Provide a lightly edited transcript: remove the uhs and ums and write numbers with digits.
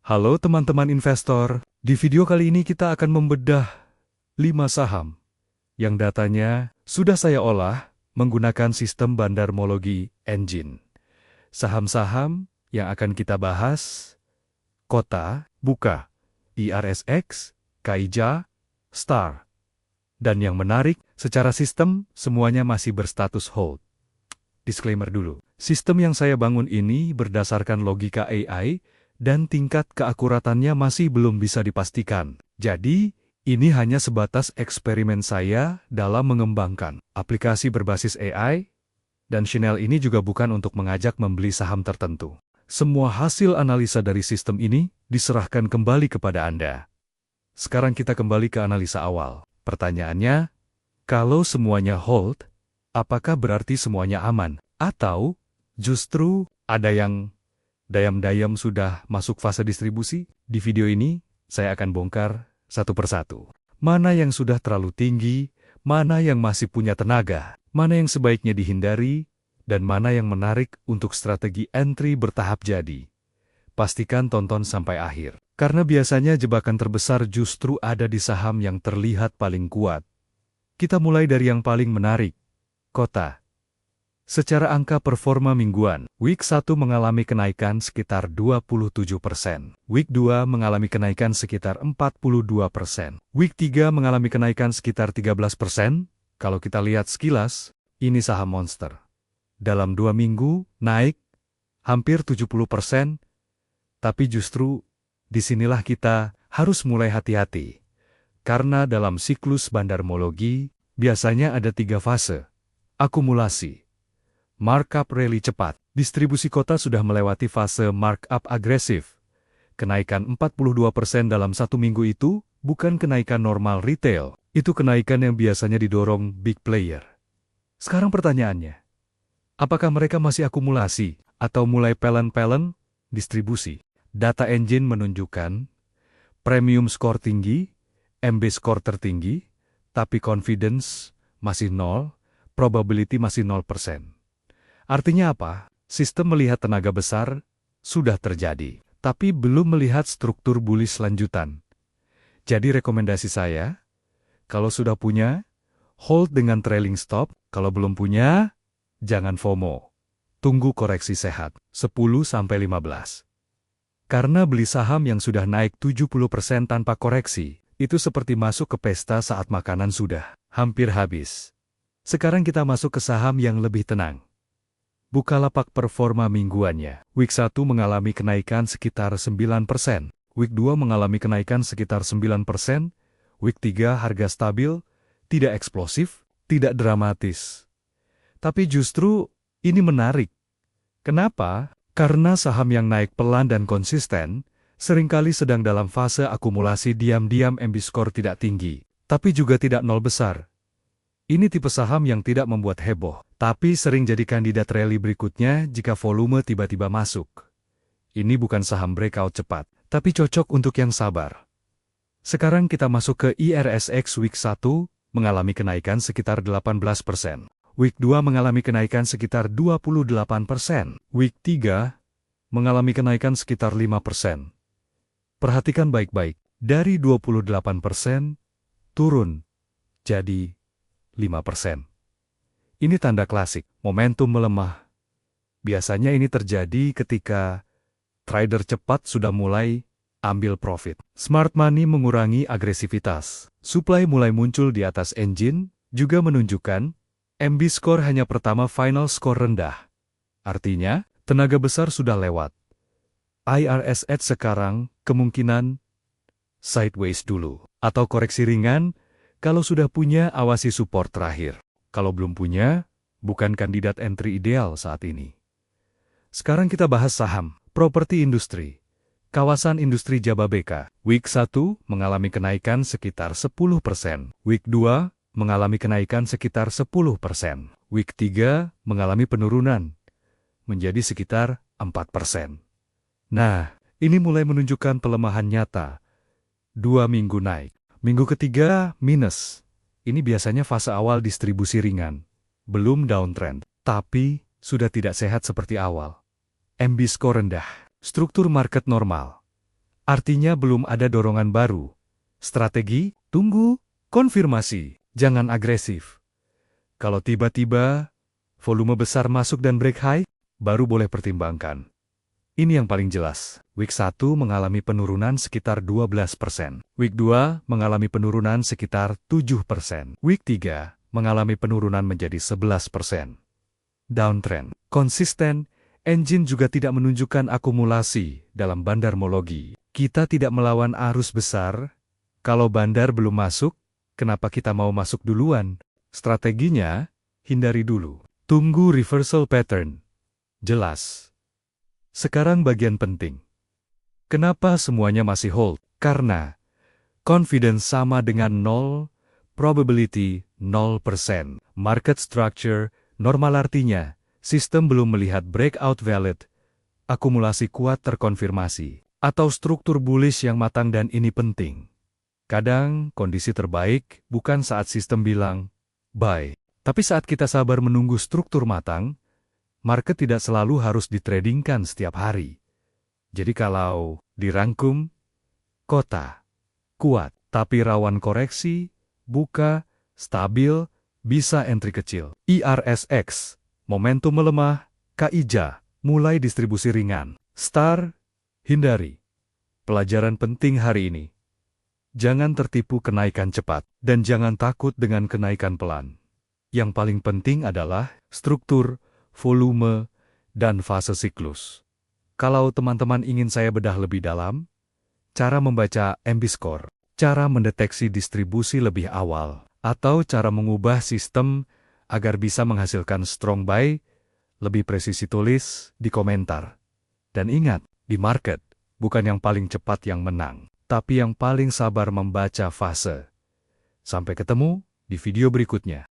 Halo teman-teman investor, di video kali ini kita akan membedah 5 saham yang datanya sudah saya olah menggunakan sistem bandarmologi engine. Saham-saham yang akan kita bahas: Kota, Buka, IRSX, KIJA, Star. Dan yang menarik, secara sistem semuanya masih berstatus hold. Disclaimer dulu, sistem yang saya bangun ini berdasarkan logika AI, dan tingkat keakuratannya masih belum bisa dipastikan. Jadi, ini hanya sebatas eksperimen saya dalam mengembangkan aplikasi berbasis AI, dan channel ini juga bukan untuk mengajak membeli saham tertentu. Semua hasil analisa dari sistem ini diserahkan kembali kepada Anda. Sekarang kita kembali ke analisa awal. Pertanyaannya, kalau semuanya hold, apakah berarti semuanya aman? Atau justru ada yang dayam-dayam sudah masuk fase distribusi? Di video ini, saya akan bongkar satu persatu. Mana yang sudah terlalu tinggi, mana yang masih punya tenaga, mana yang sebaiknya dihindari, dan mana yang menarik untuk strategi entry bertahap jadi. Pastikan tonton sampai akhir, karena biasanya jebakan terbesar justru ada di saham yang terlihat paling kuat. Kita mulai dari yang paling menarik, Kota. Secara angka performa mingguan, Week 1 mengalami kenaikan sekitar 27%. Week 2 mengalami kenaikan sekitar 42%. Week 3 mengalami kenaikan sekitar 13%. Kalau kita lihat sekilas, ini saham monster. Dalam 2 minggu, naik hampir 70%. Tapi justru, disinilah kita harus mulai hati-hati. Karena dalam siklus bandarmologi, biasanya ada 3 fase. Akumulasi. Markup rally cepat. Distribusi Kota sudah melewati fase markup agresif. Kenaikan 42% dalam 1 minggu itu bukan kenaikan normal retail. Itu kenaikan yang biasanya didorong big player. Sekarang pertanyaannya, apakah mereka masih akumulasi atau mulai pelen-pelen distribusi? Data engine menunjukkan premium score tinggi, MB score tertinggi, tapi confidence masih 0, probability masih 0%. Artinya apa? Sistem melihat tenaga besar sudah terjadi, tapi belum melihat struktur bullish lanjutan. Jadi rekomendasi saya, kalau sudah punya, hold dengan trailing stop. Kalau belum punya, jangan FOMO. Tunggu koreksi sehat, 10-15. Karena beli saham yang sudah naik 70% tanpa koreksi, itu seperti masuk ke pesta saat makanan sudah hampir habis. Sekarang kita masuk ke saham yang lebih tenang. Bukalapak performa mingguannya. Week 1 mengalami kenaikan sekitar 9%. Week 2 mengalami kenaikan sekitar 9%. Week 3 harga stabil, tidak eksplosif, tidak dramatis. Tapi justru ini menarik. Kenapa? Karena saham yang naik pelan dan konsisten, seringkali sedang dalam fase akumulasi diam-diam. MB score tidak tinggi, tapi juga tidak nol besar. Ini tipe saham yang tidak membuat heboh, tapi sering jadi kandidat rally berikutnya jika volume tiba-tiba masuk. Ini bukan saham breakout cepat, tapi cocok untuk yang sabar. Sekarang kita masuk ke IRSX. Week 1 mengalami kenaikan sekitar 18%. Week 2 mengalami kenaikan sekitar 28%. Week 3 mengalami kenaikan sekitar 5%. Perhatikan baik-baik, dari 28% turun jadi 5%. Ini tanda klasik, momentum melemah. Biasanya ini terjadi ketika trader cepat sudah mulai ambil profit. Smart money mengurangi agresivitas. Supply mulai muncul di atas engine, juga menunjukkan MB score hanya pertama, final score rendah. Artinya, tenaga besar sudah lewat. IRSX sekarang kemungkinan sideways dulu, atau koreksi ringan. Kalau sudah punya, awasi support terakhir. Kalau belum punya, bukan kandidat entry ideal saat ini. Sekarang kita bahas saham properti industri. Kawasan industri Jababeka. Week 1 mengalami kenaikan sekitar 10%. Week 2 mengalami kenaikan sekitar 10%. Week 3 mengalami penurunan menjadi sekitar 4%. Nah, ini mulai menunjukkan pelemahan nyata. 2 minggu naik. Minggu ketiga, minus. Ini biasanya fase awal distribusi ringan. Belum downtrend, tapi sudah tidak sehat seperti awal. MB score rendah. Struktur market normal. Artinya belum ada dorongan baru. Strategi, tunggu, konfirmasi, jangan agresif. Kalau tiba-tiba volume besar masuk dan break high, baru boleh pertimbangkan. Ini yang paling jelas. Week 1 mengalami penurunan sekitar 12%. Week 2 mengalami penurunan sekitar 7%. Week 3 mengalami penurunan menjadi 11%. Downtrend. Konsisten, engine juga tidak menunjukkan akumulasi dalam bandarmologi. Kita tidak melawan arus besar. Kalau bandar belum masuk, kenapa kita mau masuk duluan? Strateginya, hindari dulu. Tunggu reversal pattern. Jelas. Sekarang bagian penting. Kenapa semuanya masih hold? Karena confidence sama dengan 0, probability 0%. Market structure normal artinya sistem belum melihat breakout valid, akumulasi kuat terkonfirmasi, atau struktur bullish yang matang dan ini penting. Kadang kondisi terbaik bukan saat sistem bilang buy, tapi saat kita sabar menunggu struktur matang. Market tidak selalu harus ditradingkan setiap hari. Jadi kalau dirangkum, kota kuat, tapi rawan koreksi, buka, stabil, bisa entry kecil. IRSX, momentum melemah, KIJA, mulai distribusi ringan. STAR, hindari. Pelajaran penting hari ini. Jangan tertipu kenaikan cepat, dan jangan takut dengan kenaikan pelan. Yang paling penting adalah struktur, volume, dan fase siklus. Kalau teman-teman ingin saya bedah lebih dalam, cara membaca MB-Score, cara mendeteksi distribusi lebih awal, atau cara mengubah sistem agar bisa menghasilkan strong buy, lebih presisi tulis di komentar. Dan ingat, di market, bukan yang paling cepat yang menang, tapi yang paling sabar membaca fase. Sampai ketemu di video berikutnya.